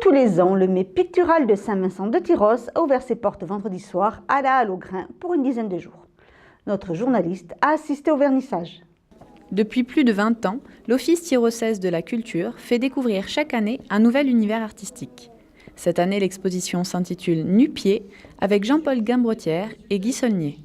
tous les ans, le Mai pictural de Saint-Vincent-de-Tyrosse a ouvert ses portes vendredi soir à la Halle aux Grains pour une dizaine de jours. Notre journaliste a assisté au vernissage. Depuis plus de 20 ans, l'Office tyrossaise de la culture fait découvrir chaque année un nouvel univers artistique. Cette année, l'exposition s'intitule Nu-Pieds avec Jean-Paul Gambrotière et Guy Saulnier.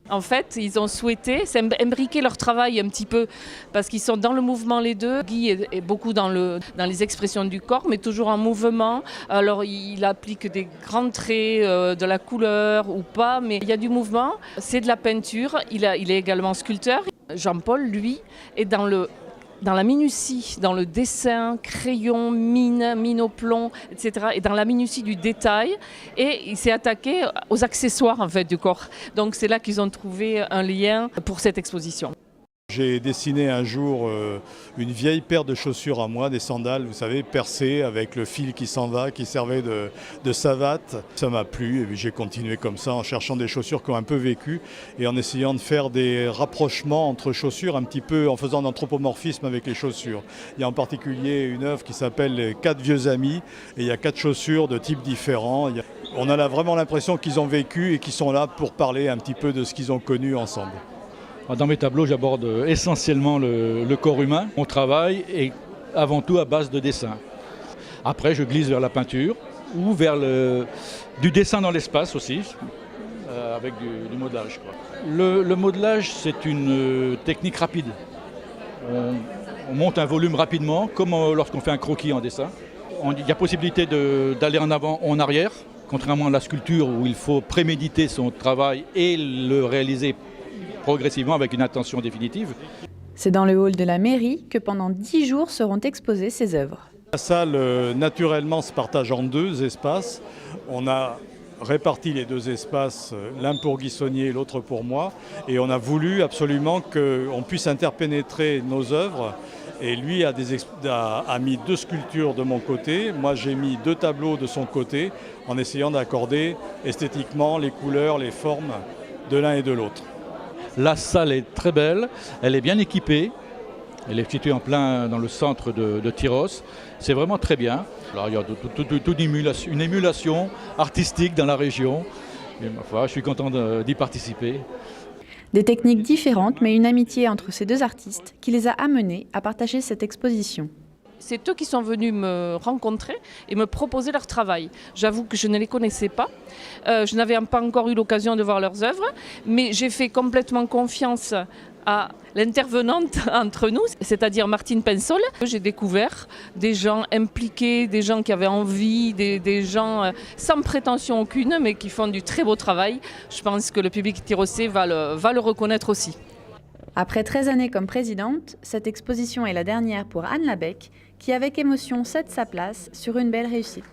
En fait, ils ont souhaité imbriquer leur travail un petit peu parce qu'ils sont dans le mouvement les deux. Guy est beaucoup dans les expressions du corps, mais toujours en mouvement. Alors, il applique des grands traits, de la couleur ou pas, mais il y a du mouvement. C'est de la peinture. Il est également sculpteur. Jean-Paul, lui, est dans la minutie, dans le dessin, crayon, mine au plomb, etc. Et dans la minutie du détail. Et il s'est attaqué aux accessoires en fait, du corps. Donc c'est là qu'ils ont trouvé un lien pour cette exposition. J'ai dessiné un jour une vieille paire de chaussures à moi, des sandales, vous savez, percées avec le fil qui s'en va, qui servait de savate. Ça m'a plu et puis j'ai continué comme ça en cherchant des chaussures qui ont un peu vécu et en essayant de faire des rapprochements entre chaussures, un petit peu en faisant d'anthropomorphisme avec les chaussures. Il y a en particulier une œuvre qui s'appelle Les 4 vieux amis et il y a 4 chaussures de types différents. On a vraiment l'impression qu'ils ont vécu et qu'ils sont là pour parler un petit peu de ce qu'ils ont connu ensemble. Dans mes tableaux, j'aborde essentiellement le corps humain. Mon travail est avant tout à base de dessin. Après, je glisse vers la peinture ou vers du dessin dans l'espace aussi, avec du modelage. Le modelage, c'est une technique rapide. On monte un volume rapidement, comme lorsqu'on fait un croquis en dessin. Il y a possibilité d'aller en avant ou en arrière, contrairement à la sculpture où il faut préméditer son travail et le réaliser progressivement avec une intention définitive. C'est dans le hall de la mairie que pendant 10 jours seront exposées ces œuvres. La salle, naturellement, se partage en 2 espaces. On a réparti les 2 espaces, l'un pour Guy Saulnier et l'autre pour moi. Et on a voulu absolument qu'on puisse interpénétrer nos œuvres. Et lui a mis 2 sculptures de mon côté. Moi, j'ai mis 2 tableaux de son côté en essayant d'accorder esthétiquement les couleurs, les formes de l'un et de l'autre. La salle est très belle, elle est bien équipée, elle est située en plein dans le centre de Tyrosse. C'est vraiment très bien. Alors, il y a une émulation artistique dans la région. Et ma foi, je suis content d'y participer. Des techniques différentes, mais une amitié entre ces 2 artistes qui les a amenés à partager cette exposition. C'est eux qui sont venus me rencontrer et me proposer leur travail. J'avoue que je ne les connaissais pas. Je n'avais pas encore eu l'occasion de voir leurs œuvres, mais j'ai fait complètement confiance à l'intervenante entre nous, c'est-à-dire Martine Pensol. J'ai découvert des gens impliqués, des gens qui avaient envie, des gens sans prétention aucune, mais qui font du très beau travail. Je pense que le public tyrossais va le reconnaître aussi. Après 13 années comme présidente, cette exposition est la dernière pour Anne Labec, qui avec émotion cède sa place sur une belle réussite.